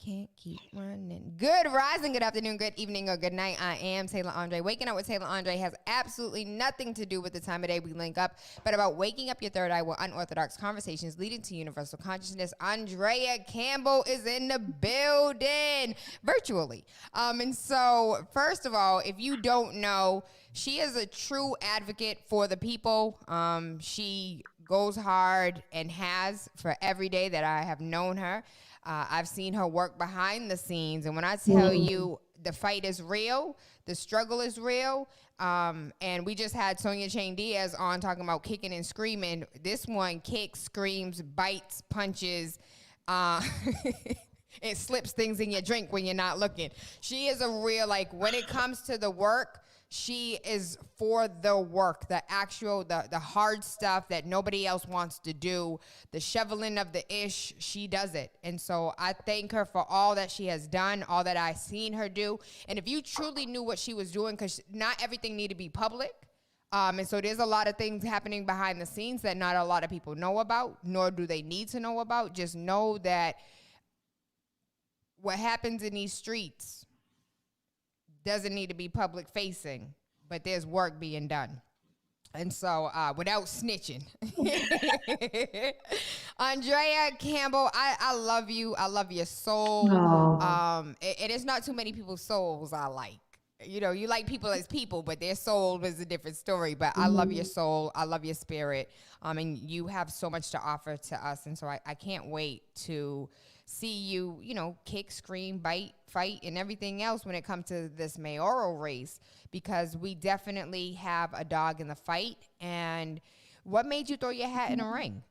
can't keep running. Good rising, good afternoon, good evening, or good night. I am Tayla Andre. Waking up with Tayla Andre has absolutely nothing to do with the time of day we link up, but about waking up your third eye with unorthodox conversations leading to universal consciousness. Andrea Campbell is in the building virtually. And so, first of all, if you don't know, she is a true advocate for the people. She goes hard and has for every day that I have known her. I've seen her work behind the scenes. And when I tell you the fight is real, the struggle is real, and we just had Sonia Chain Diaz on talking about kicking and screaming. This one kicks, screams, bites, punches. It slips things in your drink when you're not looking. She is a real, like, when it comes to the work, she is for the work, the actual, the hard stuff that nobody else wants to do, the shoveling of the ish, she does it. And so I thank her for all that she has done, all that I've seen her do. And if you truly knew what she was doing, because not everything need to be public, and so there's a lot of things happening behind the scenes that not a lot of people know about, nor do they need to know about. Just know that what happens in these streets doesn't need to be public facing, but there's work being done. And so without snitching, Andrea Campbell, I love you. I love your soul. It is not too many people's souls I like. You know, you like people as people, but their soul is a different story. But I love your soul. I love your spirit. And you have so much to offer to us. And so I can't wait to see you, you know, kick, scream, bite, fight, and everything else when it comes to this mayoral race, because we definitely have a dog in the fight. And what made you throw your hat in a ring?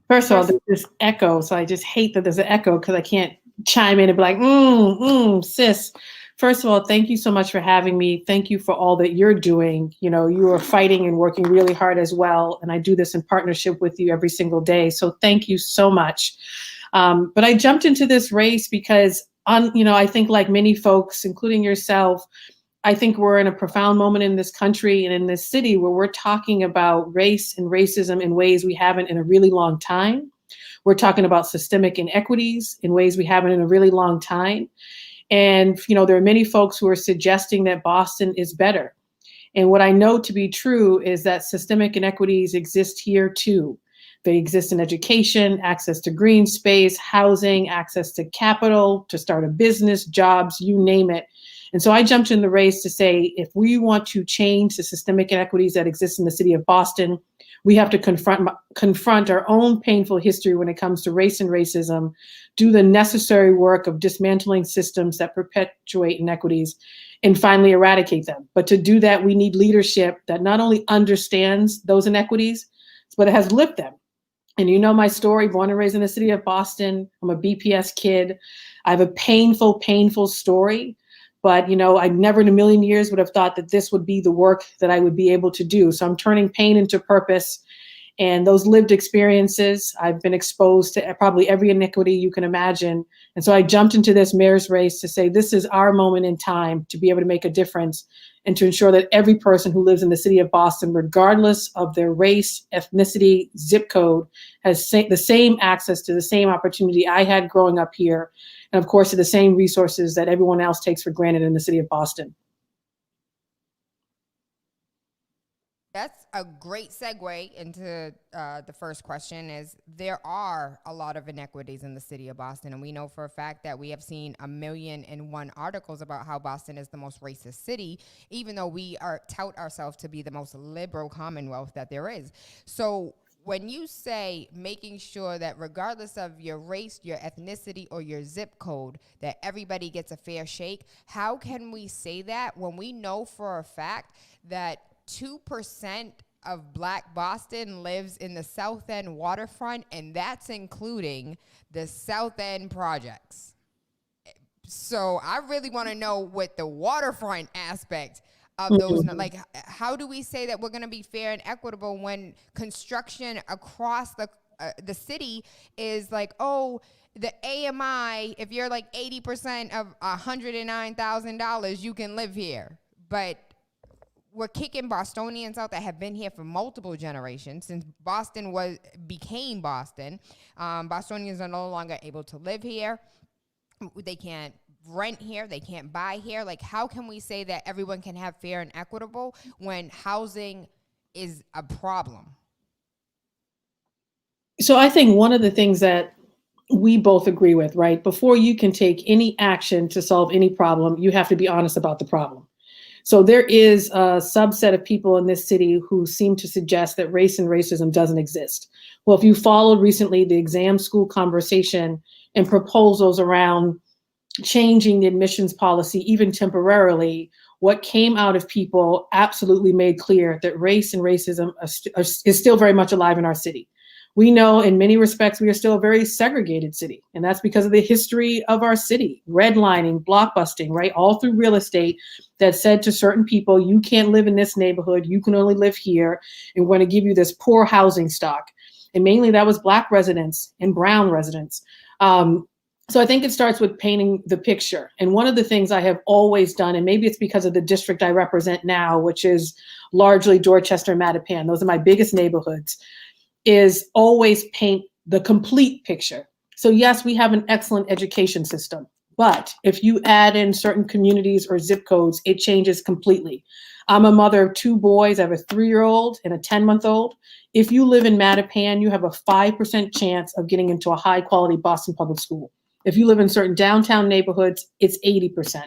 First of all, there's this echo, so I just hate that there's an echo because I can't chime in and be like, sis. First of all, thank you so much for having me. Thank you for all that you're doing. You know, you are fighting and working really hard as well. And I do this in partnership with you every single day. So thank you so much. But I jumped into this race because, I think like many folks, including yourself, I think we're in a profound moment in this country and in this city where we're talking about race and racism in ways we haven't in a really long time. We're talking about systemic inequities in ways we haven't in a really long time. And, there are many folks who are suggesting that Boston is better. And what I know to be true is that systemic inequities exist here too. They exist in education, access to green space, housing, access to capital, to start a business, jobs, you name it. And so I jumped in the race to say, if we want to change the systemic inequities that exist in the city of Boston, we have to confront our own painful history when it comes to race and racism, do the necessary work of dismantling systems that perpetuate inequities, and finally eradicate them. But to do that, we need leadership that not only understands those inequities, but it has lived them. And you know my story, born and raised in the city of Boston. I'm a BPS kid. I have a painful, painful story. But, I never in a million years would have thought that this would be the work that I would be able to do. So I'm turning pain into purpose. And those lived experiences, I've been exposed to probably every iniquity you can imagine. And so I jumped into this mayor's race to say, this is our moment in time to be able to make a difference and to ensure that every person who lives in the city of Boston, regardless of their race, ethnicity, zip code, has the same access to the same opportunity I had growing up here. And of course, to the same resources that everyone else takes for granted in the city of Boston. That's a great segue into the first question. Is there are a lot of inequities in the city of Boston, and we know for a fact that we have seen 1,000,001 articles about how Boston is the most racist city, even though we tout ourselves to be the most liberal commonwealth that there is. So when you say making sure that regardless of your race, your ethnicity, or your zip code, that everybody gets a fair shake, how can we say that when we know for a fact that 2% of Black Boston lives in the South End waterfront, and that's including the South End projects? So I really want to know what the waterfront aspect of those, like, how do we say that we're going to be fair and equitable when construction across the city is like, oh, the AMI, if you're like 80% of $109,000, you can live here. But we're kicking Bostonians out that have been here for multiple generations since Boston became Boston. Bostonians are no longer able to live here. They can't rent here. They can't buy here. Like, how can we say that everyone can have fair and equitable when housing is a problem? So I think one of the things that we both agree with, right? Before you can take any action to solve any problem, you have to be honest about the problem. So there is a subset of people in this city who seem to suggest that race and racism doesn't exist. Well, if you followed recently the exam school conversation and proposals around changing the admissions policy, even temporarily, what came out of people absolutely made clear that race and racism is still very much alive in our city. We know in many respects we are still a very segregated city, and that's because of the history of our city, redlining, blockbusting, right, all through real estate that said to certain people, you can't live in this neighborhood, you can only live here, and we're going to give you this poor housing stock. And mainly that was Black residents and brown residents. So I think it starts with painting the picture. And one of the things I have always done, and maybe it's because of the district I represent now, which is largely Dorchester and Mattapan, those are my biggest neighborhoods, is always paint the complete picture. So yes, we have an excellent education system, but if you add in certain communities or zip codes, it changes completely. I'm a mother of two boys. I have a 3-year-old and a 10-month-old. If you live in Mattapan, you have a 5% chance of getting into a high quality Boston public school. If you live in certain downtown neighborhoods, it's 80%.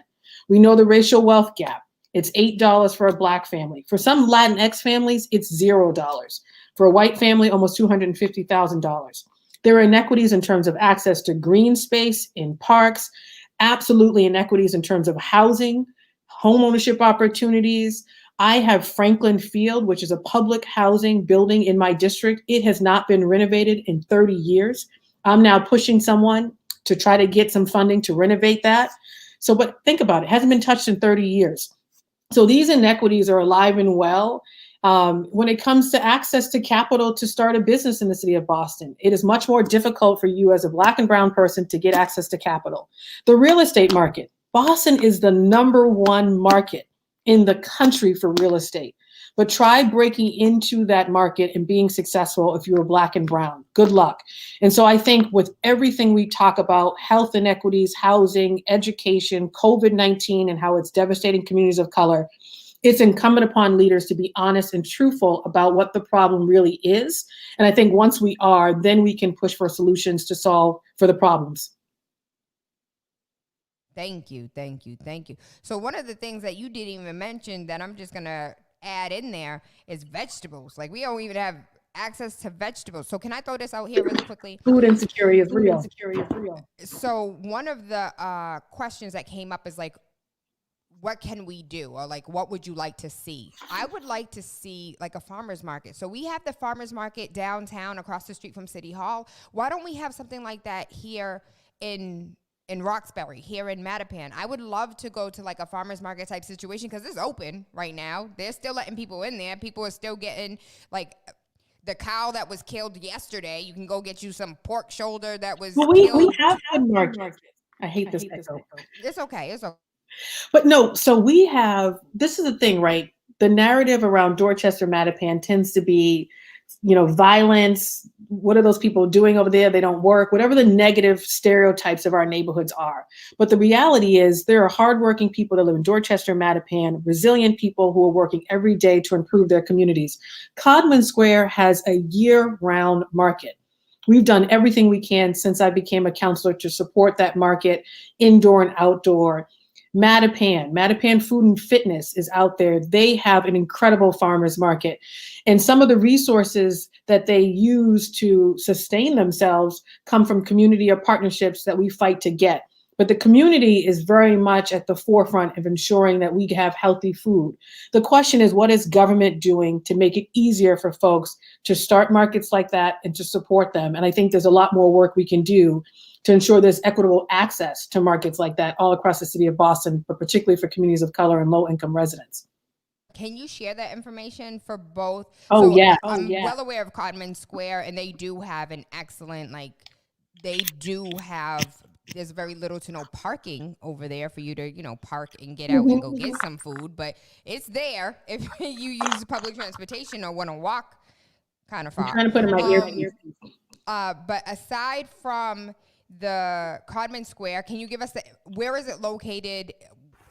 We know the racial wealth gap. It's $8 for a Black family. For some Latinx families, it's $0. For a white family, almost $250,000. There are inequities in terms of access to green space in parks, absolutely inequities in terms of housing, home ownership opportunities. I have Franklin Field, which is a public housing building in my district. It has not been renovated in 30 years. I'm now pushing someone to try to get some funding to renovate that. So, but think about it, it hasn't been touched in 30 years. So these inequities are alive and well. When it comes to access to capital to start a business in the city of Boston, it is much more difficult for you as a Black and brown person to get access to capital. The real estate market, Boston is the #1 market in the country for real estate. But try breaking into that market and being successful if you're Black and brown. Good luck. And so I think with everything we talk about, health inequities, housing, education, COVID-19, and how it's devastating communities of color, it's incumbent upon leaders to be honest and truthful about what the problem really is. And I think once we are, then we can push for solutions to solve for the problems. Thank you. So one of the things that you didn't even mention that I'm just going to add in there is vegetables. Like, we don't even have access to vegetables. So can I throw this out here really quickly? Food insecurity is real. So one of the questions that came up is like, what can we do? Or like, what would you like to see? I would like to see like a farmer's market. So we have the farmer's market downtown across the street from City Hall. Why don't we have something like that here in Roxbury, here in Mattapan? I would love to go to like a farmer's market type situation because it's open right now. They're still letting people in there. People are still getting like the cow that was killed yesterday. You can go get you some pork shoulder that was killed. We have good markets. I hate this echo. It's okay. But no, so we have, this is the thing, right? The narrative around Dorchester, Mattapan tends to be, violence. What are those people doing over there? They don't work, whatever the negative stereotypes of our neighborhoods are. But the reality is there are hardworking people that live in Dorchester, Mattapan, resilient people who are working every day to improve their communities. Codman Square has a year-round market. We've done everything we can since I became a counselor to support that market, indoor and outdoor. Mattapan Food and Fitness is out there. They have an incredible farmers market. And some of the resources that they use to sustain themselves come from community or partnerships that we fight to get. But the community is very much at the forefront of ensuring that we have healthy food. The question is, what is government doing to make it easier for folks to start markets like that and to support them? And I think there's a lot more work we can do to ensure there's equitable access to markets like that all across the city of Boston, but particularly for communities of color and low-income residents. Can you share that information for both? I'm well aware of Codman Square, and they do have an excellent, they do have there's very little to no parking over there for you to, park and get out and go get some food, but it's there if you use public transportation or want to walk kind of I'm far. trying to put in my earpiece. But aside from the Codman Square, can you give us where is it located?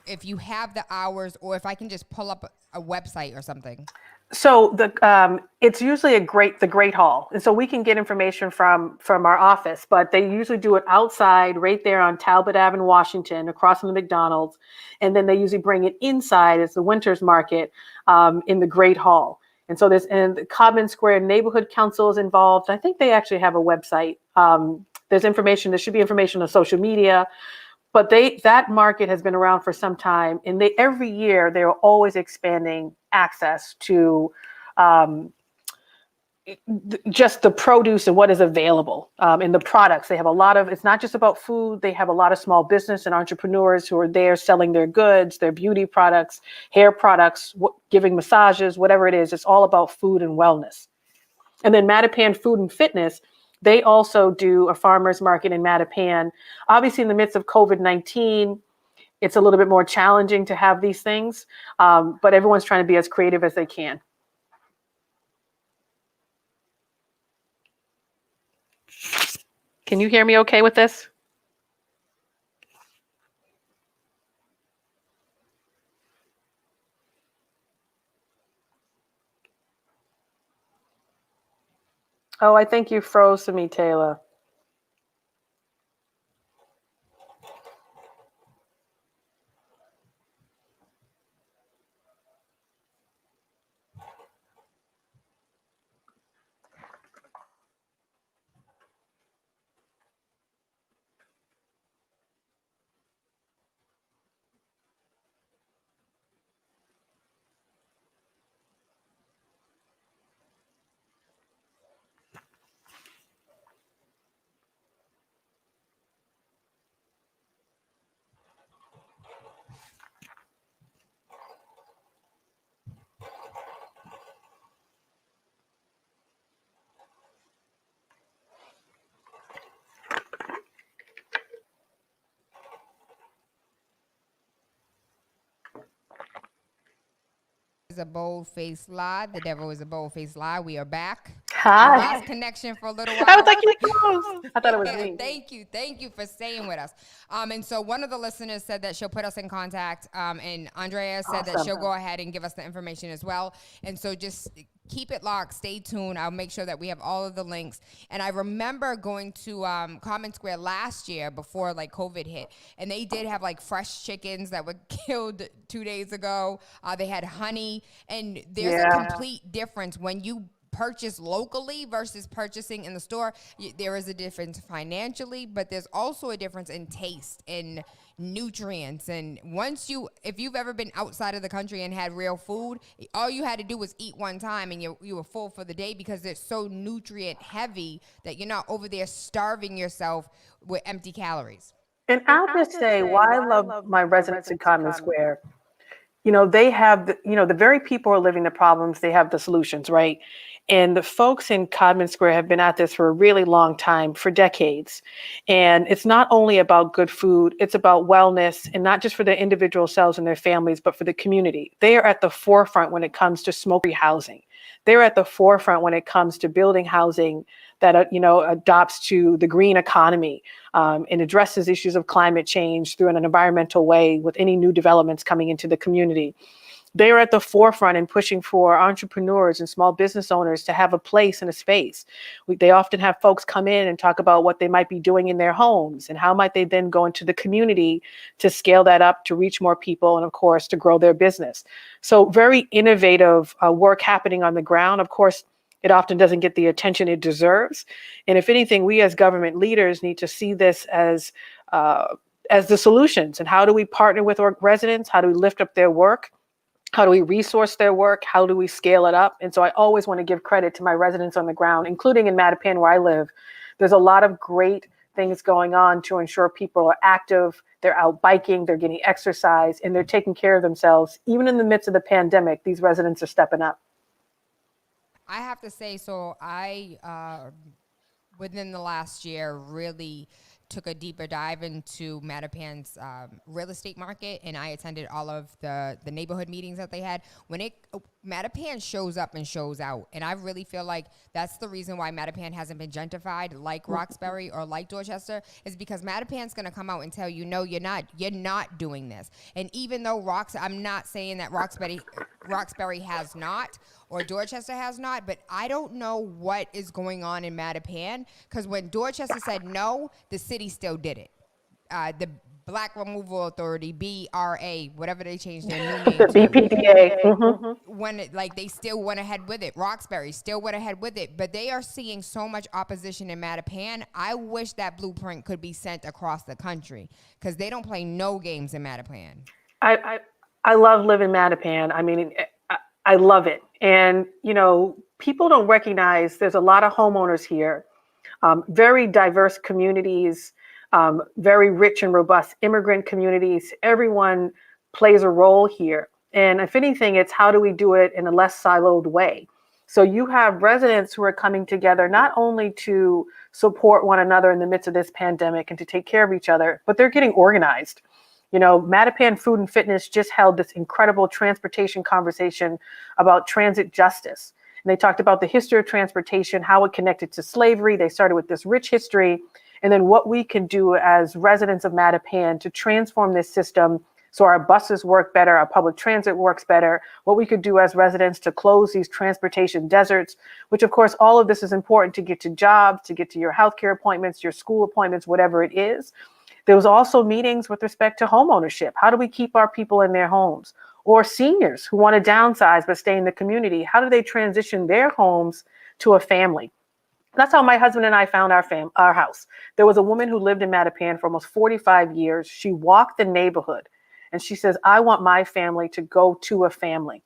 If you have the hours, or if I can just pull up a website or something. So it's usually the Great Hall, and so we can get information from our office, but they usually do it outside, right there on Talbot Avenue, Washington, across from the McDonald's, and then they usually bring it inside as the Winters Market in the Great Hall. And so and the Codman Square Neighborhood Council is involved. I think they actually have a website. There's information. There should be information on social media. But that market has been around for some time, and every year they're always expanding access to just the produce and what is available in the products. They have it's not just about food. They have a lot of small business and entrepreneurs who are there selling their goods, their beauty products, hair products, giving massages, whatever it is. It's all about food and wellness. And then Mattapan Food and Fitness, they also do a farmer's market in Mattapan. Obviously, in the midst of COVID-19, it's a little bit more challenging to have these things, but everyone's trying to be as creative as they can. Can you hear me okay with this? Oh, I think you froze to me, Tayla. Is a bold-faced lie. The devil is a bold-faced lie. We are back. Hi. We lost connection for a little while. I was like, you close. I thought it was me. Thank you for staying with us. And so one of the listeners said that she'll put us in contact. And Andrea said that she'll go ahead and give us the information as well. And so just keep it locked. Stay tuned. I'll make sure that we have all of the links. And I remember going to Common Square last year before like COVID hit, and they did have like fresh chickens that were killed 2 days ago. They had honey, and there's a complete difference when you purchase locally versus purchasing in the store. There is a difference financially, but there's also a difference in taste and nutrients. And if you've ever been outside of the country and had real food, all you had to do was eat one time and you were full for the day, because it's so nutrient heavy that you're not over there starving yourself with empty calories. And I'll just say why I love my residents in Common Square. They have, the very people who are living the problems, they have the solutions, right? And the folks in Codman Square have been at this for a really long time, for decades. And it's not only about good food, it's about wellness, and not just for their individual selves and their families, but for the community. They are at the forefront when it comes to smoke-free housing. They're at the forefront when it comes to building housing that, adopts to the green economy and addresses issues of climate change through an environmental way with any new developments coming into the community. They are at the forefront in pushing for entrepreneurs and small business owners to have a place and a space. They often have folks come in and talk about what they might be doing in their homes and how might they then go into the community to scale that up, to reach more people, and of course, to grow their business. So very innovative work happening on the ground. Of course, it often doesn't get the attention it deserves. And if anything, we as government leaders need to see this as the solutions. And how do we partner with our residents? How do we lift up their work? How do we resource their work? How do we scale it up? And so I always want to give credit to my residents on the ground, including in Mattapan where I live. There's a lot of great things going on to ensure people are active, they're out biking, they're getting exercise, and they're taking care of themselves. Even in the midst of the pandemic, these residents are stepping up. I have to say, so I, within the last year, really took a deeper dive into Mattapan's real estate market, and I attended all of the neighborhood meetings that they had. Mattapan shows up and shows out, and I really feel like that's the reason why Mattapan hasn't been gentrified like Roxbury or like Dorchester, is because Mattapan's going to come out and tell you, no, you're not doing this. And even though I'm not saying that Roxbury has not, or Dorchester has not, but I don't know what is going on in Mattapan, because when Dorchester said no, the city still did it. The Black Removal Authority, BRA, whatever they changed their new name The to. BPDA. Mm-hmm. They still went ahead with it. Roxbury still went ahead with it, but they are seeing so much opposition in Mattapan. I wish that blueprint could be sent across the country, because they don't play no games in Mattapan. I love living Mattapan. I mean, I love it. And, you know, people don't recognize there's a lot of homeowners here, very diverse communities, very rich and robust immigrant communities. Everyone plays a role here. And if anything, it's how do we do it in a less siloed way? So you have residents who are coming together not only to support one another in the midst of this pandemic and to take care of each other, but they're getting organized. You know, Mattapan Food and Fitness just held this incredible transportation conversation about transit justice. And they talked about the history of transportation, how it connected to slavery. They started with this rich history, and then what we can do as residents of Mattapan to transform this system so our buses work better, our public transit works better, what we could do as residents to close these transportation deserts, which of course, all of this is important to get to jobs, to get to your healthcare appointments, your school appointments, whatever it is. There was also meetings with respect to home ownership. How do we keep our people in their homes? Or seniors who want to downsize but stay in the community, how do they transition their homes to a family? That's how my husband and I found our house. There was a woman who lived in Mattapan for almost 45 years. She walked the neighborhood and she says, I want my family to go to a family.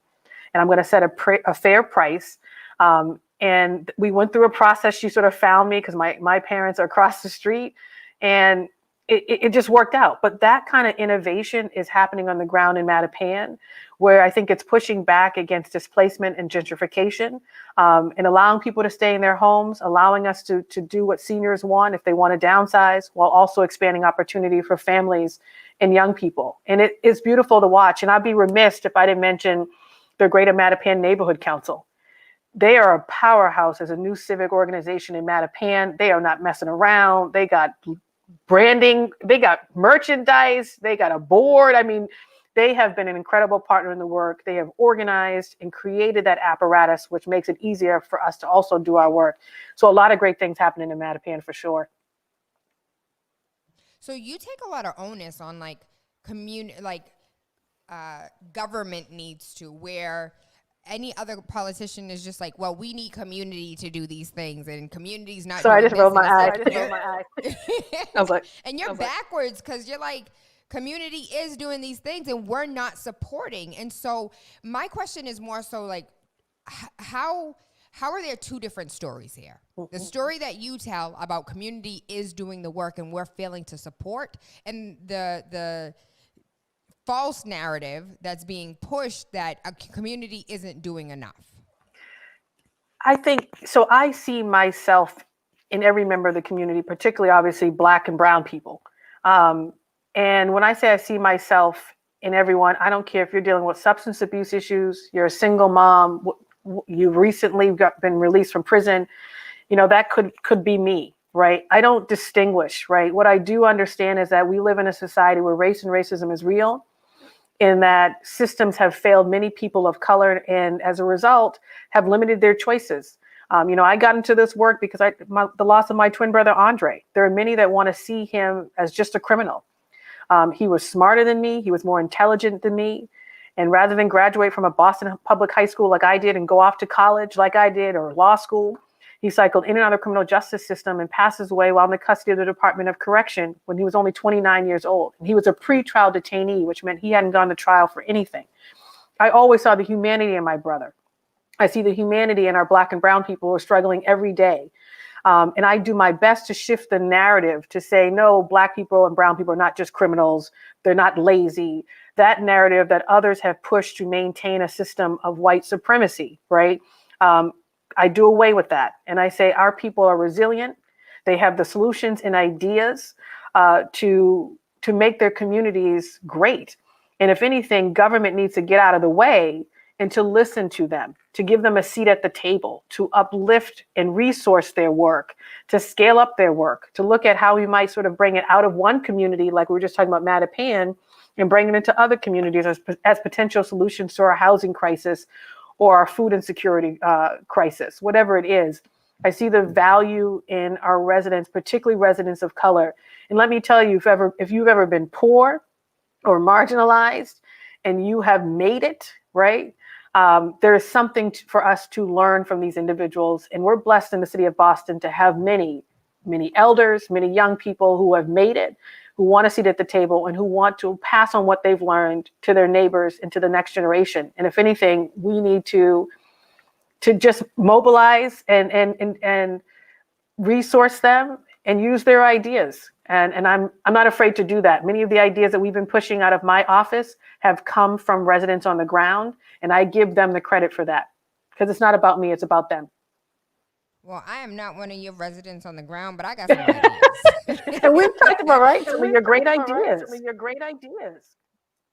And I'm going to set a fair price. And we went through a process. She sort of found me because my parents are across the street. And it just worked out. But that kind of innovation is happening on the ground in Mattapan, where I think it's pushing back against displacement and gentrification, and allowing people to stay in their homes, allowing us to do what seniors want if they want to downsize, while also expanding opportunity for families and young people. And it is beautiful to watch. And I'd be remiss if I didn't mention the Greater Mattapan Neighborhood Council. They are a powerhouse as a new civic organization in Mattapan. They are not messing around. They got branding, they got merchandise, they got a board. I mean, they have been an incredible partner in the work. They have organized and created that apparatus, which makes it easier for us to also do our work. So a lot of great things happening in Mattapan for sure. So you take a lot of onus on government needs to, where any other politician is just like, well, we need community to do these things, and community's not. Sorry, I doing just rolled my eye. I was like, and you're backwards, because you're like, community is doing these things and we're not supporting. And so my question is more so like, how are there two different stories here? The story that you tell about community is doing the work and we're failing to support, and the false narrative that's being pushed that a community isn't doing enough. I think so. I see myself in every member of the community, particularly obviously Black and brown people. And when I say I see myself in everyone, I don't care if you're dealing with substance abuse issues, you're a single mom, you recently been released from prison, you know, that could be me, right? I don't distinguish, right? What I do understand is that we live in a society where race and racism is real, in that systems have failed many people of color, and as a result have limited their choices. You know, I got into this work because the loss of my twin brother, Andre. There are many that want to see him as just a criminal. He was smarter than me. He was more intelligent than me. And rather than graduate from a Boston public high school like I did and go off to college like I did, or law school, he cycled in and out of the criminal justice system and passes away while in the custody of the Department of Correction when he was only 29 years old. And he was a pre-trial detainee, which meant he hadn't gone to trial for anything. I always saw the humanity in my brother. I see the humanity in our Black and brown people who are struggling every day. And I do my best to shift the narrative to say, no, Black people and brown people are not just criminals. They're not lazy. That narrative that others have pushed to maintain a system of white supremacy, right? I do away with that. And I say our people are resilient. They have the solutions and ideas. to make their communities great. And if anything, government needs to get out of the way and to listen to them, to give them a seat at the table, to uplift and resource their work, to scale up their work, to look at how we might sort of bring it out of one community, like we were just talking about Mattapan, and bring it into other communities as potential solutions to our housing crisis or our food insecurity crisis, whatever it is. I see the value in our residents, particularly residents of color. And let me tell you, if you've ever been poor or marginalized and you have made it, right? There is something for us to learn from these individuals. And we're blessed in the city of Boston to have many, many elders, many young people who have made it, who want a seat at the table and who want to pass on what they've learned to their neighbors and to the next generation. And if anything, we need to just mobilize and resource them and use their ideas. And I'm not afraid to do that. Many of the ideas that we've been pushing out of my office have come from residents on the ground, and I give them the credit for that because it's not about me, it's about them. Well, I am not one of your residents on the ground, but I got some ideas. And we've talked about, right, some of your great ideas.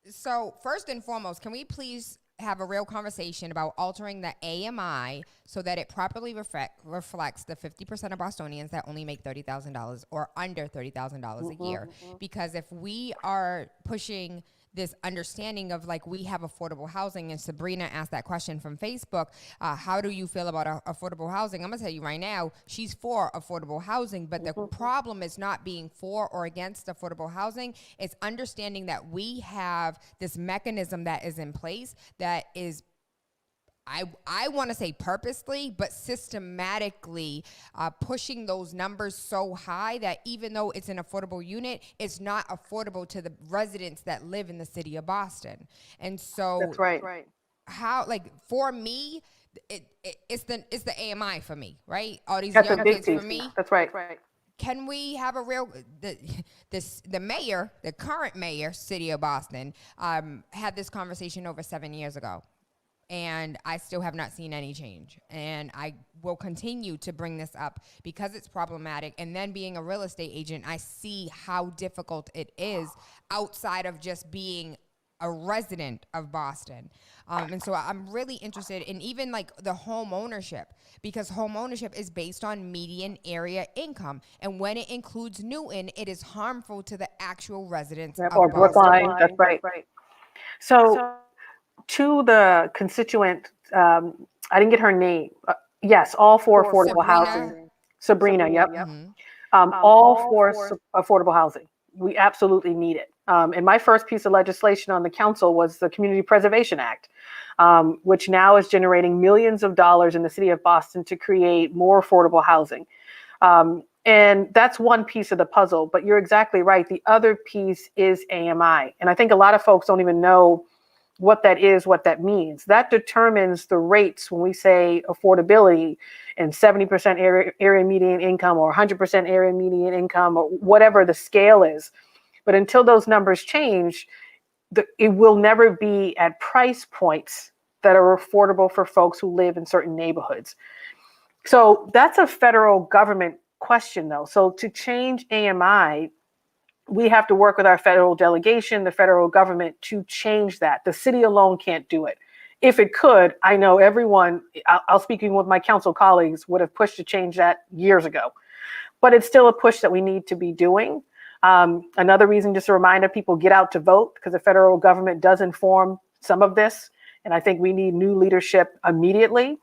So first and foremost, can we please have a real conversation about altering the AMI so that it properly reflects the 50% of Bostonians that only make $30,000 or under $30,000 a year? Because if we are pushing this understanding of like we have affordable housing, and Sabrina asked that question from Facebook, how do you feel about affordable housing? I'm gonna tell you right now, she's for affordable housing, but the problem is not being for or against affordable housing. It's understanding that we have this mechanism that is in place that is, I want to say purposely, but systematically pushing those numbers so high that even though it's an affordable unit, it's not affordable to the residents that live in the city of Boston. And so that's right. How, like, for me, it's the AMI for me, right? All these That's young a big kids piece. for me. That's right. Can we have a real, the mayor, the current mayor, city of Boston, had this conversation over 7 years ago. And I still have not seen any change. And I will continue to bring this up because it's problematic. And then being a real estate agent, I see how difficult it is outside of just being a resident of Boston. And so I'm really interested in even like the home ownership, because home ownership is based on median area income. And when it includes Newton, it is harmful to the actual residents of Or Boston. Brookline, that's right. So to the constituent, I didn't get her name. Yes, all for affordable housing. Sabrina, yep. All for affordable housing. We absolutely need it. And my first piece of legislation on the council was the Community Preservation Act, which now is generating millions of dollars in the city of Boston to create more affordable housing. And that's one piece of the puzzle, but you're exactly right. The other piece is AMI. And I think a lot of folks don't even know what that is, what that means. That determines the rates when we say affordability and 70% area median income or 100% area median income or whatever the scale is. But until those numbers change, it will never be at price points that are affordable for folks who live in certain neighborhoods. So that's a federal government question, though. So to change AMI, we have to work with our federal delegation, the federal government, to change that. The city alone can't do it. If it could, I know everyone, I'll speaking with my council colleagues, would have pushed to change that years ago. But it's still a push that we need to be doing. Another reason, just a reminder, people get out to vote because the federal government does inform some of this. And I think we need new leadership immediately.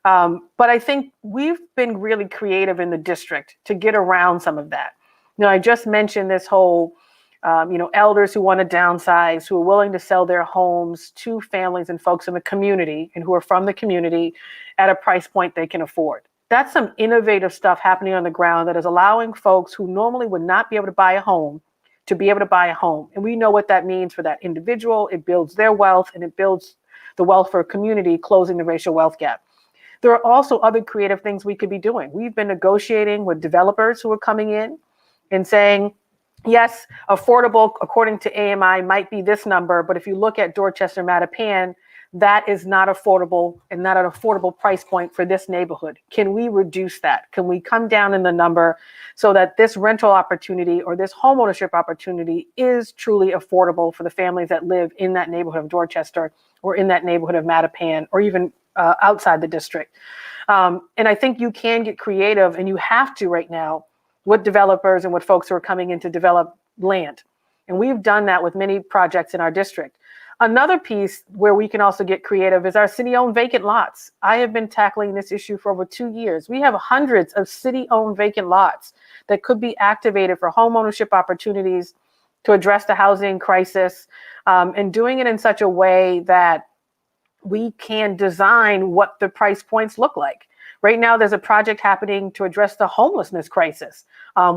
But I think we've been really creative in the district to get around some of that. You know, I just mentioned this whole, elders who want to downsize, who are willing to sell their homes to families and folks in the community and who are from the community at a price point they can afford. That's some innovative stuff happening on the ground that is allowing folks who normally would not be able to buy a home to be able to buy a home. And we know what that means for that individual. It builds their wealth and it builds the wealth for a community, closing the racial wealth gap. There are also other creative things we could be doing. We've been negotiating with developers who are coming in and saying, yes, affordable according to AMI might be this number, but if you look at Dorchester, Mattapan, that is not affordable and not an affordable price point for this neighborhood. Can we reduce that? Can we come down in the number so that this rental opportunity or this homeownership opportunity is truly affordable for the families that live in that neighborhood of Dorchester or in that neighborhood of Mattapan or even outside the district? And I think you can get creative, and you have to right now, with developers and with folks who are coming in to develop land. And we've done that with many projects in our district. Another piece where we can also get creative is our city-owned vacant lots. I have been tackling this issue for over 2 years. We have hundreds of city-owned vacant lots that could be activated for homeownership opportunities to address the housing crisis, and doing it in such a way that we can design what the price points look like. Right now, there's a project happening to address the homelessness crisis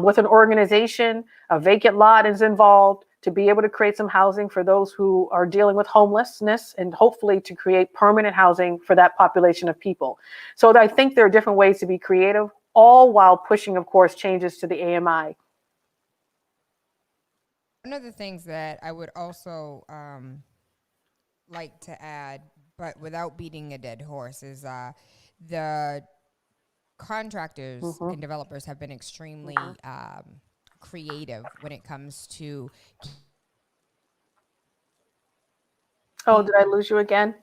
with an organization. A vacant lot is involved to be able to create some housing for those who are dealing with homelessness and hopefully to create permanent housing for that population of people. So I think there are different ways to be creative, all while pushing, of course, changes to the AMI. One of the things that I would also like to add, but without beating a dead horse, is the contractors and developers have been extremely creative when it comes to. Oh, did I lose you again?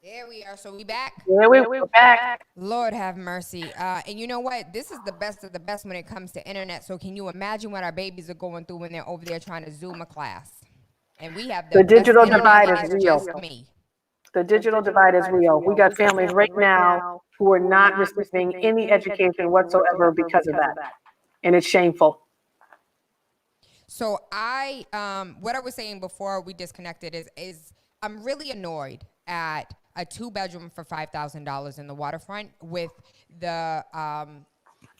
There we are. So we back. Yeah, we're back. Lord have mercy. And you know what? This is the best of the best when it comes to internet. So can you imagine what our babies are going through when they're over there trying to Zoom a class? And we have the digital best internet, divide and is it's real. just me. The digital divide is real. We got families right now who are not receiving any education whatsoever because of that. And it's shameful. So what I was saying before we disconnected is I'm really annoyed at a 2-bedroom for $5,000 in the waterfront with the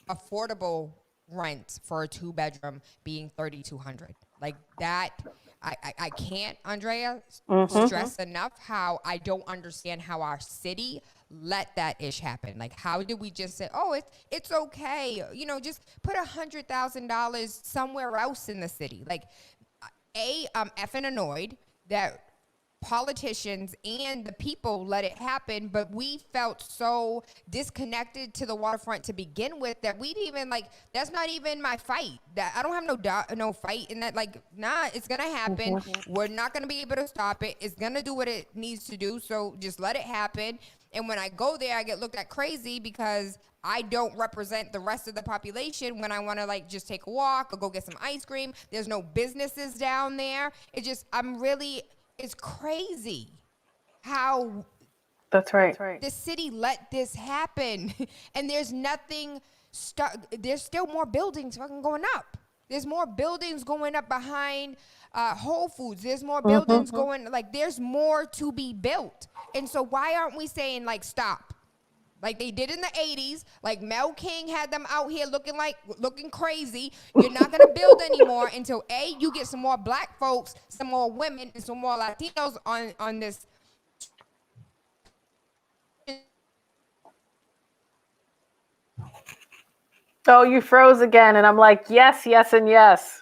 affordable rent for a 2-bedroom being $3,200. Like that, I can't, Andrea, stress enough how I don't understand how our city let that ish happen. Like, how did we just say, oh, it's okay, just put $100,000 somewhere else in the city? Like, I'm effing annoyed that politicians and the people let it happen, but we felt so disconnected to the waterfront to begin with that we didn't even that's not even my fight. That I don't have no fight in that. Like, nah, it's gonna happen. We're not gonna be able to stop it. It's gonna do what it needs to do. So just let it happen. And when I go there, I get looked at crazy because I don't represent the rest of the population when I want to just take a walk or go get some ice cream. There's no businesses down there. It's crazy how That's right. the city let this happen. And there's nothing, there's still more buildings fucking going up. There's more buildings going up behind Whole Foods. There's more buildings going, there's more to be built. And so why aren't we saying, stop? Like they did in the 80s, like Mel King had them out here looking crazy. You're not going to build anymore until you get some more black folks, some more women, and some more Latinos on this. Oh, you froze again. And I'm like, yes, yes, and yes.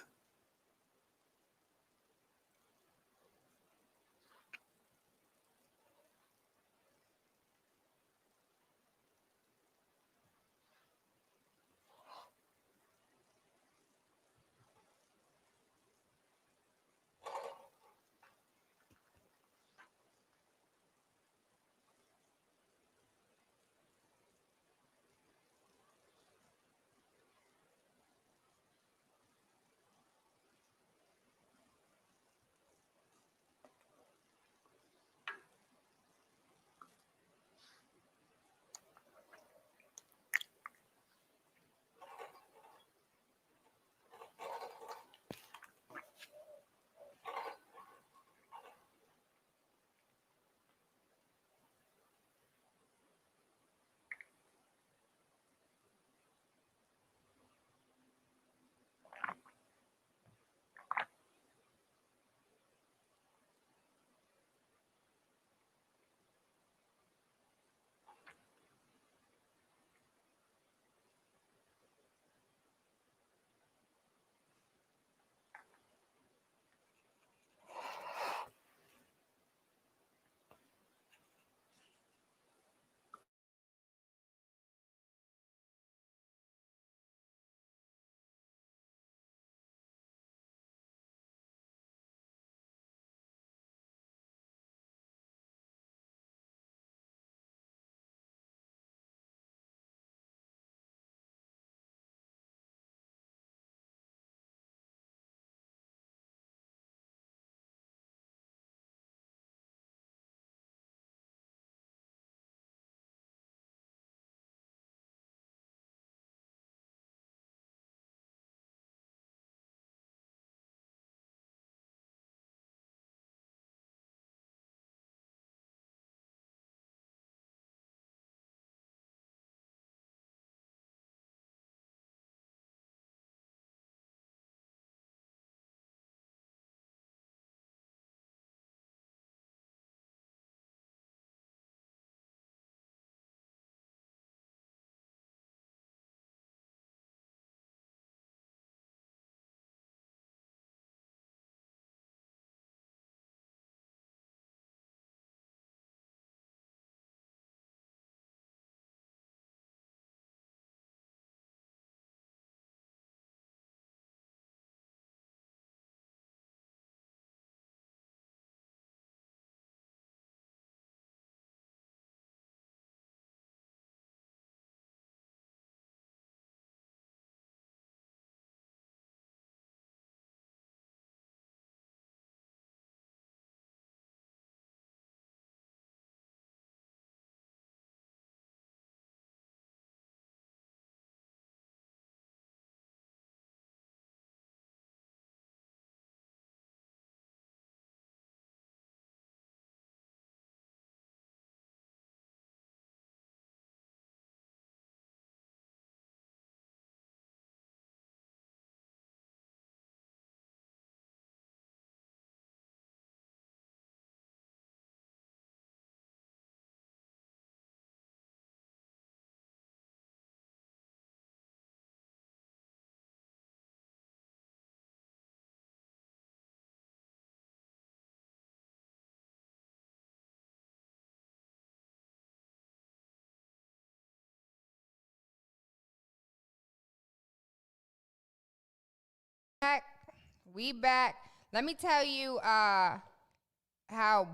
We back. Let me tell you how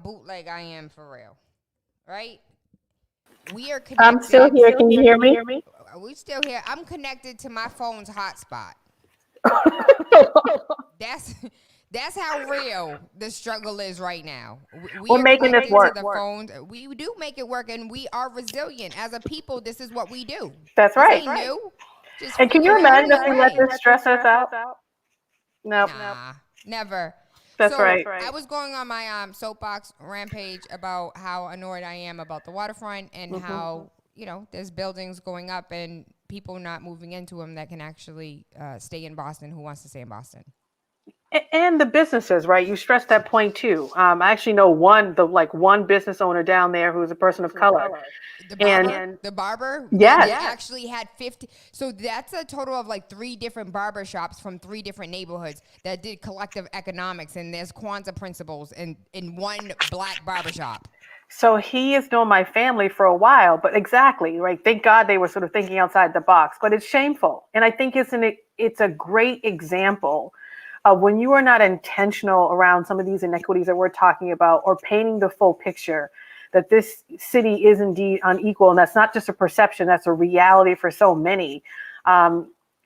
bootleg I am for real. Right? We are connected. I'm still here. Can you hear me? We still here. I'm connected to my phone's hotspot. That's how real the struggle is right now. We're making this work. To the phones. We do make it work, and we are resilient as a people. This is what we do. That's This right. ain't new. Just And can you imagine if we let this stress us out? No. Nah, never. That's right. I was going on my soapbox rampage about how annoyed I am about the waterfront and how, there's buildings going up and people not moving into them that can actually stay in Boston, who wants to stay in Boston. And the businesses, right? You stressed that point too. I actually know one business owner down there who's a person of color. The barber, yes. They actually had 50. So that's a total of like 3 different barber shops from 3 different neighborhoods that did collective economics, and there's Kwanzaa principles in one black barbershop. So he has known my family for a while, but exactly, right? Thank God they were sort of thinking outside the box, but it's shameful. And I think it's a great example of when you are not intentional around some of these inequities that we're talking about, or painting the full picture that this city is indeed unequal. And that's not just a perception, that's a reality for so many.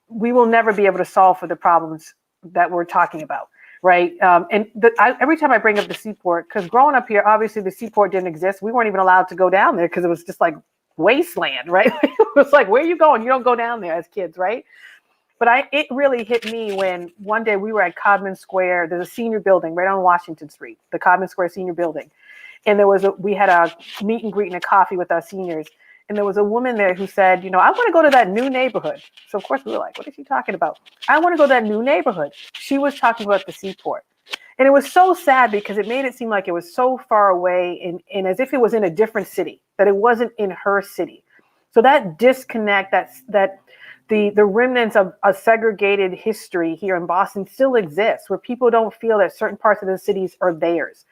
We will never be able to solve for the problems that we're talking about. Right. Every time I bring up the seaport, because growing up here, obviously the seaport didn't exist. We weren't even allowed to go down there because it was just like wasteland. Right. It was like, where are you going? You don't go down there as kids. Right. But it really hit me when one day we were at Codman Square. There's a senior building right on Washington Street, the Codman Square Senior Building. And we had a meet and greet and a coffee with our seniors. And there was a woman there who said, I want to go to that new neighborhood. So, of course, we were like, what is she talking about? I want to go to that new neighborhood. She was talking about the seaport. And it was so sad because it made it seem like it was so far away and as if it was in a different city, that it wasn't in her city. So that disconnect, that the remnants of a segregated history here in Boston still exists, where people don't feel that certain parts of the cities are theirs.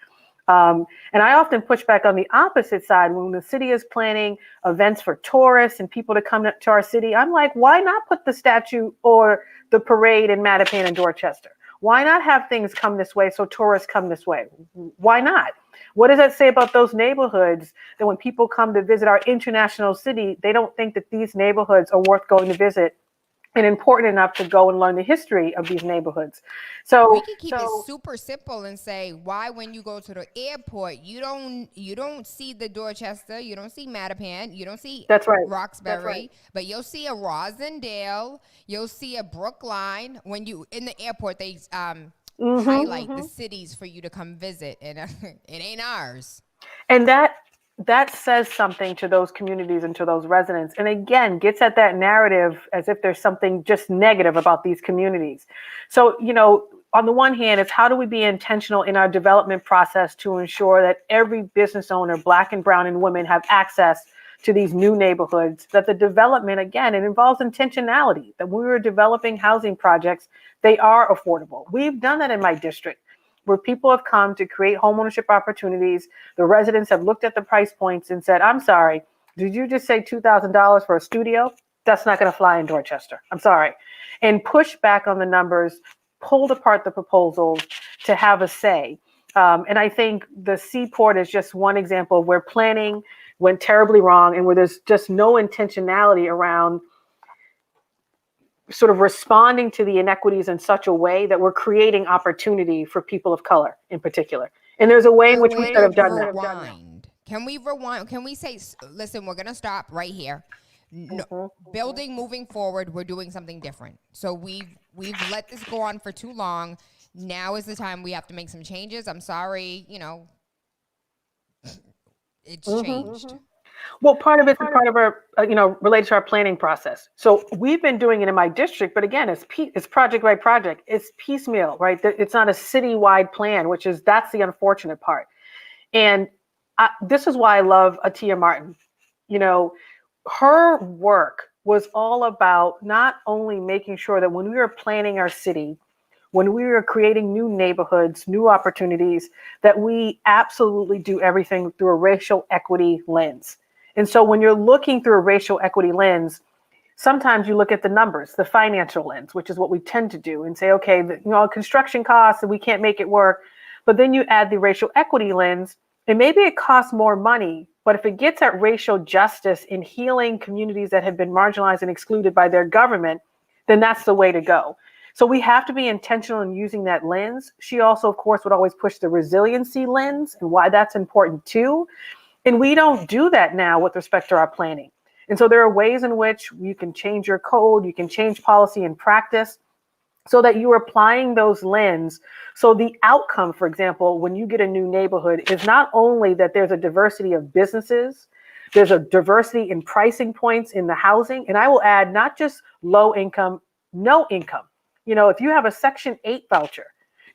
And I often push back on the opposite side when the city is planning events for tourists and people to come to our city. I'm like, why not put the statue or the parade in Mattapan and Dorchester? Why not have things come this way so tourists come this way? Why not? What does that say about those neighborhoods that when people come to visit our international city, they don't think that these neighborhoods are worth going to visit and important enough to go and learn the history of these neighborhoods? So we can keep it super simple and say, why when you go to the airport, you don't see the Dorchester, you don't see Mattapan, you don't see Roxbury, but you'll see a Rosendale, you'll see a Brookline. When you in the airport, they highlight the cities for you to come visit, and it ain't ours. And that says something to those communities and to those residents. And again, gets at that narrative as if there's something just negative about these communities. So, on the one hand, it's how do we be intentional in our development process to ensure that every business owner, Black and brown and women, have access to these new neighborhoods, that the development, again, it involves intentionality, that when we were developing housing projects, they are affordable. We've done that in my district, where people have come to create homeownership opportunities. The residents have looked at the price points and said, I'm sorry, did you just say $2,000 for a studio? That's not going to fly in Dorchester. I'm sorry. And push back on the numbers, pulled apart the proposals to have a say. And I think the seaport is just one example of where planning went terribly wrong and where there's just no intentionality around sort of responding to the inequities in such a way that we're creating opportunity for people of color in particular. And there's a way in which we could have done that. Can we rewind? Can we say, listen, we're going to stop right here. Building moving forward, we're doing something different. So we've let this go on for too long. Now is the time we have to make some changes. I'm sorry, it's changed. Well, part of it's part of our, related to our planning process. So we've been doing it in my district, but again, it's project by project. It's piecemeal, right? It's not a citywide plan, that's the unfortunate part. And this is why I love Atia Martin. Her work was all about not only making sure that when we were planning our city, when we were creating new neighborhoods, new opportunities, that we absolutely do everything through a racial equity lens. And so when you're looking through a racial equity lens, sometimes you look at the numbers, the financial lens, which is what we tend to do, and say, okay, construction costs and we can't make it work. But then you add the racial equity lens, and maybe it costs more money, but if it gets at racial justice in healing communities that have been marginalized and excluded by their government, then that's the way to go. So we have to be intentional in using that lens. She also, of course, would always push the resiliency lens and why that's important too. And we don't do that now with respect to our planning. And so there are ways in which you can change your code, you can change policy and practice so that you're applying those lens. So the outcome, for example, when you get a new neighborhood is not only that there's a diversity of businesses, there's a diversity in pricing points in the housing. And I will add not just low income, no income. If you have a Section 8 voucher,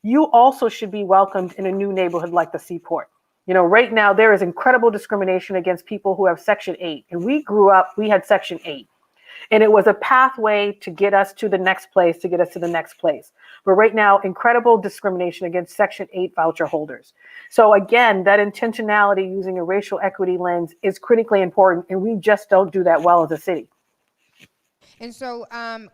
you also should be welcomed in a new neighborhood like the Seaport. Right now there is incredible discrimination against people who have Section 8. And we grew up, we had Section 8. And it was a pathway to get us to the next place, to get us to the next place. But right now, incredible discrimination against Section 8 voucher holders. So again, that intentionality using a racial equity lens is critically important. And we just don't do that well as a city. And so,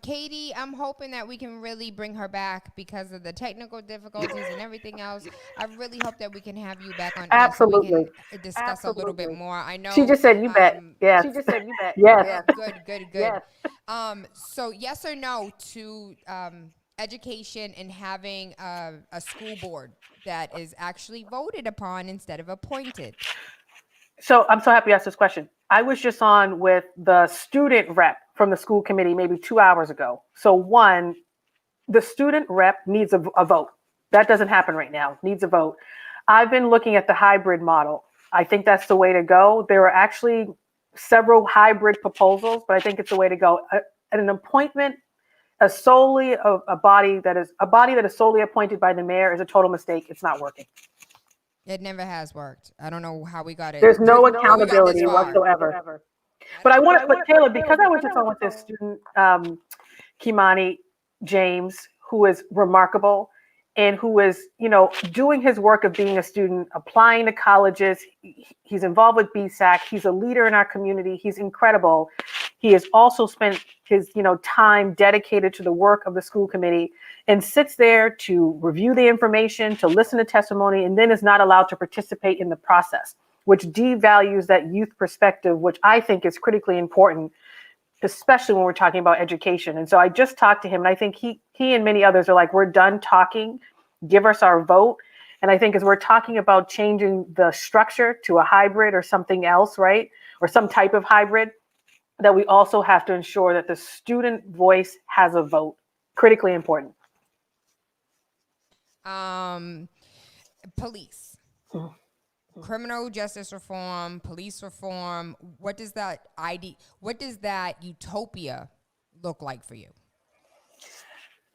Katie, I'm hoping that we can really bring her back because of the technical difficulties and everything else. I really hope that we can have you back on air so we can discuss a little bit more. I know she just said you bet. Yes. She just said you bet. Yes. Good. Yes. So yes or no to education and having a school board that is actually voted upon instead of appointed? So I'm so happy you asked this question. I was just on with the student rep from the school committee maybe 2 hours ago. So one, the student rep needs a vote. That doesn't happen right now, needs a vote. I've been looking at the hybrid model. I think that's the way to go. There are actually several hybrid proposals, but I think it's the way to go. An appointment, a body that is solely appointed by the mayor is a total mistake. It's not working. It never has worked. I don't know how we got it. There's no accountability whatsoever. But Tayla, because I was just on with this student, Kimani James, who is remarkable and who is, doing his work of being a student, applying to colleges. He's involved with BSAC. He's a leader in our community. He's incredible. He has also spent his, time dedicated to the work of the school committee and sits there to review the information, to listen to testimony, and then is not allowed to participate in the process, which devalues that youth perspective, which I think is critically important, especially when we're talking about education. And so I just talked to him, and I think he and many others are like, we're done talking, give us our vote. And I think as we're talking about changing the structure to a hybrid or something else, right, or some type of hybrid, that we also have to ensure that the student voice has a vote. Critically important. Police. Criminal justice reform, police reform. What does that utopia look like for you?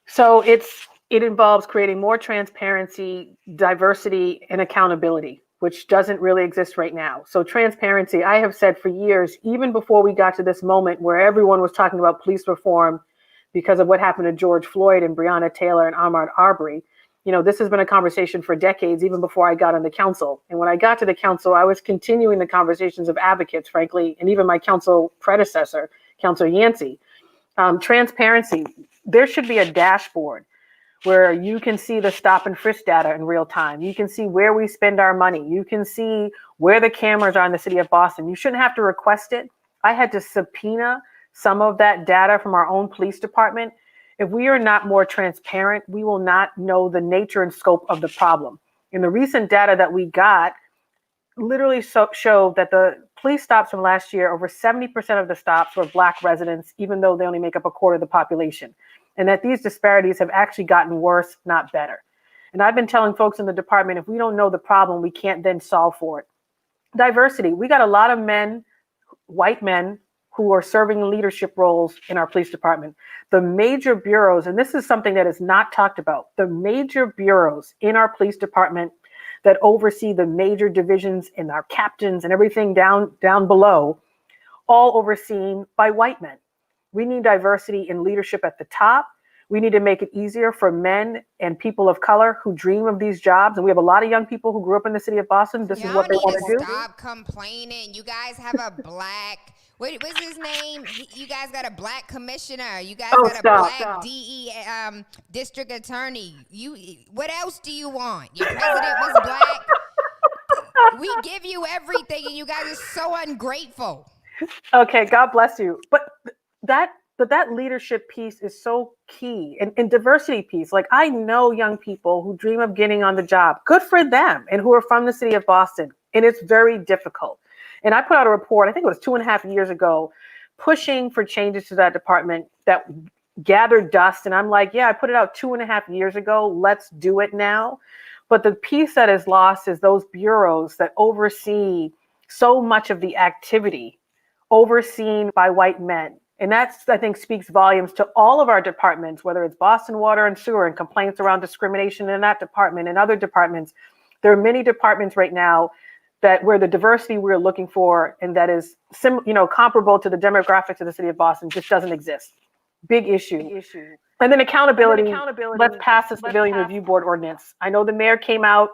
So it involves creating more transparency, diversity, and accountability, which doesn't really exist right now. So transparency, I have said for years, even before we got to this moment where everyone was talking about police reform because of what happened to George Floyd and Breonna Taylor and Ahmaud Arbery, this has been a conversation for decades, even before I got on the council. And when I got to the council, I was continuing the conversations of advocates, frankly, and even my council predecessor, Councilor Yancey. Transparency, there should be a dashboard where you can see the stop and frisk data in real time. You can see where we spend our money. You can see where the cameras are in the city of Boston. You shouldn't have to request it. I had to subpoena some of that data from our own police department. If we are not more transparent, we will not know the nature and scope of the problem. In the recent data that we got, literally showed that the police stops from last year, over 70% of the stops were Black residents, even though they only make up a quarter of the population. And that these disparities have actually gotten worse, not better. And I've been telling folks in the department, if we don't know the problem, we can't then solve for it. Diversity, we got a lot of men, white men, who are serving leadership roles in our police department. The major bureaus, and this is something that is not talked about, the major bureaus in our police department that oversee the major divisions and our captains and everything down below, all overseen by white men. We need diversity in leadership at the top. We need to make it easier for men and people of color who dream of these jobs. And we have a lot of young people who grew up in the city of Boston. This is what they want to do. Stop complaining. You guys have a Black What's his name? You guys got a black commissioner. You guys Oh, got a stop. black DE district attorney. What else do you want? Your president was black. We give you everything, and you guys are so ungrateful. Okay, God bless you. But that leadership piece is so key, and diversity piece. Like, I know young people who dream of getting on the job. Good for them, and who are from the city of Boston. And it's very difficult. And I put out a report, I think it was 2.5 years ago, pushing for changes to that department that gathered dust. And I'm like, yeah, I put it out 2.5 years ago. Let's do it now. But the piece that is lost is those bureaus that oversee so much of the activity overseen by white men. And that's, I think, speaks volumes to all of our departments, whether it's Boston Water and Sewer and complaints around discrimination in that department and other departments. There are many departments right now that where the diversity we're looking for and that is comparable to the demographics of the city of Boston just doesn't exist. Big issue. And then accountability. Let's pass the Civilian Review Board ordinance. I know the mayor came out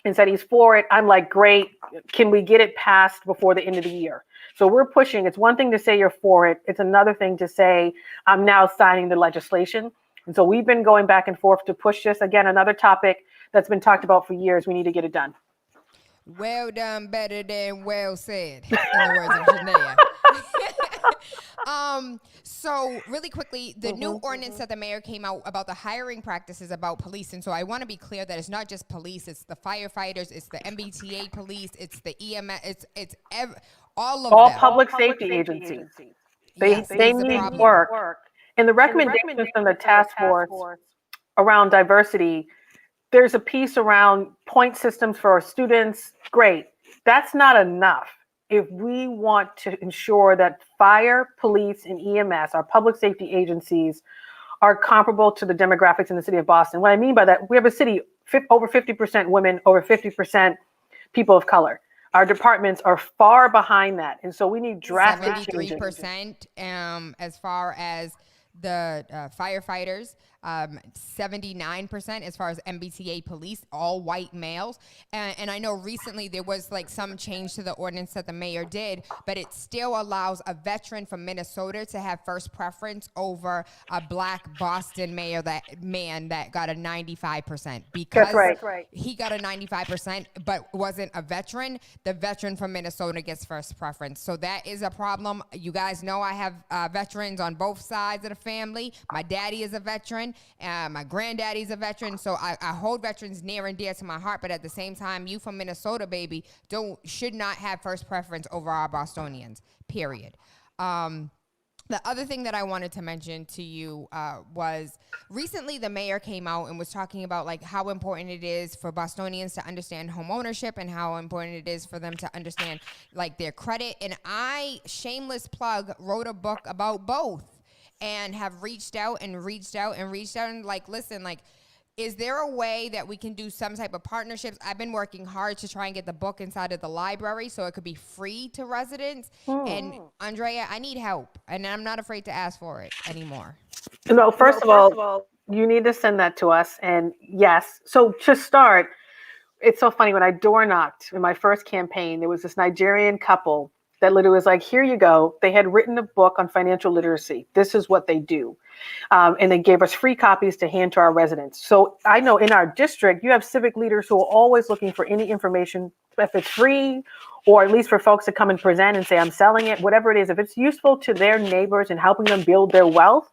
and said he's for it. I'm like, great. Can we get it passed before the end of the year? So we're pushing. It's one thing to say you're for it. It's another thing to say, I'm now signing the legislation. And so we've been going back and forth to push this. Again, another topic that's been talked about for years. We need to get it done. Well done, better than well said, in the words of Shania. So really quickly, the new ordinance that the mayor came out about the hiring practices about police. And so I want to be clear that it's not just police, it's the firefighters, it's the MBTA police, it's the EMS, all of all them. public safety agencies. Yes, They need work. And the recommendations from the task force around diversity, there's a piece around point systems for our students. Great. That's not enough. If we want to ensure that fire, police, and EMS, our public safety agencies, are comparable to the demographics in the city of Boston. What I mean by that, we have a city, over 50% women, over 50% people of color. Our departments are far behind that. And so we need drastic changes. 73% as far as the firefighters, 79% as far as MBTA police, all white males. And I know recently there was like some change to the ordinance that the mayor did, but it still allows a veteran from Minnesota to have first preference over a black Boston man that got a 95%. Because That's right. he got a 95% but wasn't a veteran, the veteran from Minnesota gets first preference. So that is a problem. You guys know I have veterans on both sides of the family. My daddy is a veteran. My granddaddy's a veteran, so I hold veterans near and dear to my heart. But at the same time, you from Minnesota, baby, should not have first preference over our Bostonians. Period. The other thing that I wanted to mention to you was recently the mayor came out and was talking about like how important it is for Bostonians to understand home ownership and how important it is for them to understand like their credit. And I, shameless plug, wrote a book about both. And have reached out and like, listen, like, is there a way that we can do some type of partnerships? I've been working hard to try and get the book inside of the library so it could be free to residents. And Andrea, I need help, and I'm not afraid to ask for it anymore. No, first of all, you need to send that to us. And yes, so to start, it's so funny. When I door knocked in my first campaign, there was this Nigerian couple that literally was like, here you go. They had written a book on financial literacy. This is what they do. And they gave us free copies to hand to our residents. So I know in our district, you have civic leaders who are always looking for any information, if it's free, or at least for folks to come and present and say, I'm selling it, whatever it is. If it's useful to their neighbors and helping them build their wealth,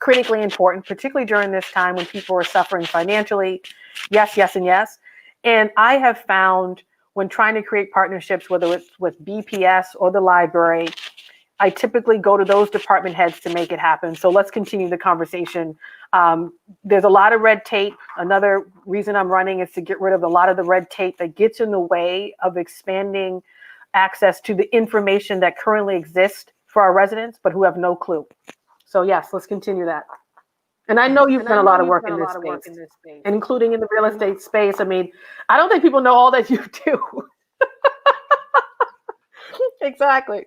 critically important, particularly during this time when people are suffering financially. Yes, yes, and yes. And I have found when trying to create partnerships, whether it's with BPS or the library, I typically go to those department heads to make it happen. So let's continue the conversation. There's a lot of red tape. Another reason I'm running is to get rid of a lot of the red tape that gets in the way of expanding access to the information that currently exists for our residents, but who have no clue. So yes, let's continue that. And I know you've done a lot of work in this space, and including in the real estate space. I mean, I don't think people know all that you do. Exactly.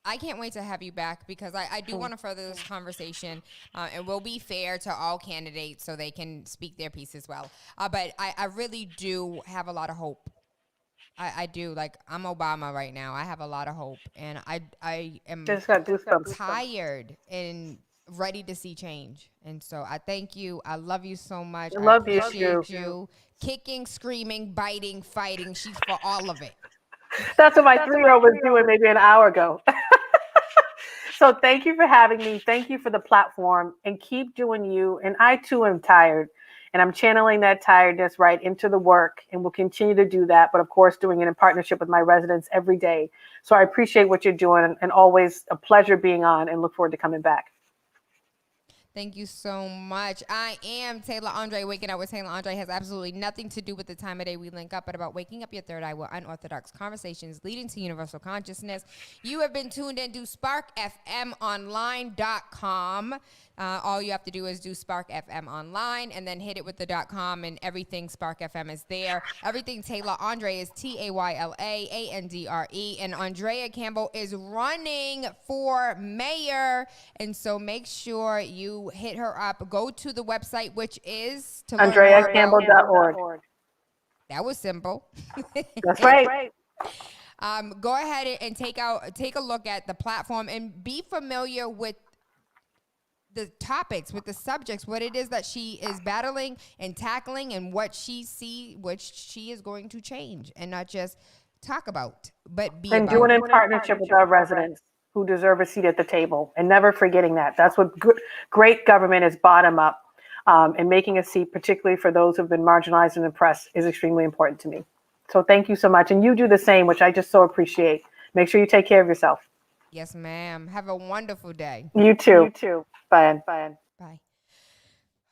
I can't wait to have you back because I do want to further this conversation and we'll be fair to all candidates so they can speak their piece as well. But I really do have a lot of hope I do. Like, I'm Obama right now. I have a lot of hope, and I am Just got goosebumps. tired and ready to see change. And so I thank you. I love you so much. I I love you appreciate too. you. Kicking, screaming, biting, fighting. She's for all of it. That's what my 3-year-old was doing maybe an hour ago. So thank you for having me. Thank you for the platform, and keep doing you. And I too am tired, and I'm channeling that tiredness right into the work, and will continue to do that. But of course, doing it in partnership with my residents every day. So I appreciate what you're doing, and always a pleasure being on, and look forward to coming back. Thank you so much. I am Tayla Andre. Waking Up with Tayla Andre has absolutely nothing to do with the time of day we link up, but about waking up your third eye with unorthodox conversations leading to universal consciousness. You have been tuned in to sparkfmonline.com. All you have to do is do Spark FM Online and then hit it with the .com, and everything Spark FM is there. Everything Tayla Andre is TaylaAndre, and Andrea Campbell is running for mayor. And so make sure you hit her up. Go to the website, which is to AndreaCampbell.org. That was simple. That's right. Go ahead and take a look at the platform and be familiar with the topics, with the subjects, what it is that she is battling and tackling, and what she is going to change, and not just talk about, but be And about. doing it in partnership with our residents who deserve a seat at the table, and never forgetting that. That's what great government is, bottom up. And making a seat, particularly for those who've been marginalized and oppressed, is extremely important to me. So thank you so much. And you do the same, which I just so appreciate. Make sure you take care of yourself. Yes, ma'am. Have a wonderful day. You too. Bye. Bye.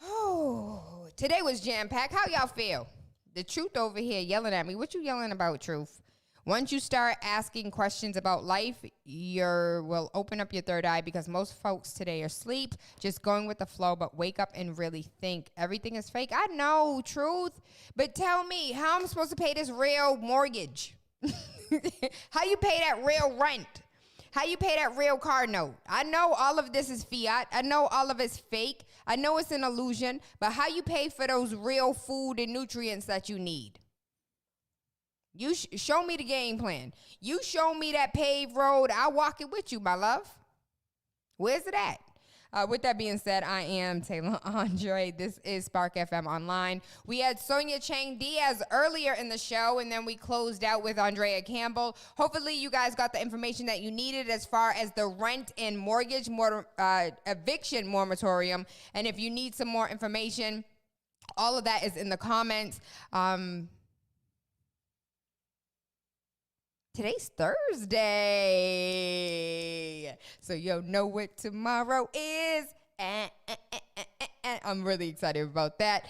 Oh, today was jam-packed. How y'all feel? The Truth over here yelling at me. What you yelling about, Truth? Once you start asking questions about life, will open up your third eye, because most folks today are asleep, just going with the flow. But wake up and really think. Everything is fake. I know, Truth. But tell me, how I'm supposed to pay this real mortgage? How you pay that real rent? How you pay that real car note? I know all of this is fiat. I know all of it's fake. I know it's an illusion. But how you pay for those real food and nutrients that you need? You show me the game plan. You show me that paved road. I'll walk it with you, my love. Where's it at? With that being said, I am Tayla Andre. This is Spark FM Online. We had Sonia Chang Diaz earlier in the show, and then we closed out with Andrea Campbell. Hopefully, you guys got the information that you needed as far as the rent and mortgage eviction moratorium. And if you need some more information, all of that is in the comments. Today's Thursday, so you'll know what tomorrow is. I'm really excited about that.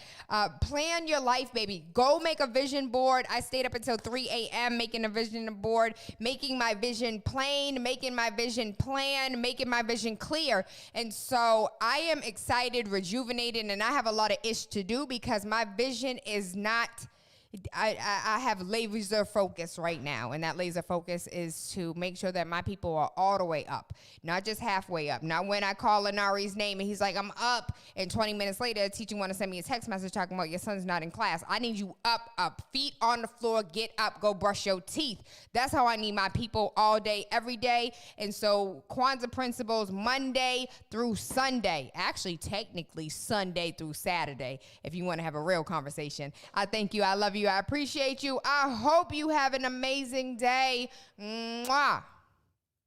Plan your life, baby. Go make a vision board. I stayed up until 3 a.m. making a vision board, making my vision plain, making my vision plan, making my vision clear. And so I am excited, rejuvenated, and I have a lot of ish to do, because my vision is not... I have laser focus right now, and that laser focus is to make sure that my people are all the way up, not just halfway up. Not when I call Lenari's name and he's like, I'm up, and 20 minutes later, a teacher want to send me a text message talking about your son's not in class. I need you up, feet on the floor, get up, go brush your teeth. That's how I need my people all day, every day. And so Kwanzaa principles, Monday through Sunday, actually technically Sunday through Saturday, if you want to have a real conversation. I thank you. I love you. I appreciate you. I hope you have an amazing day. Mwah.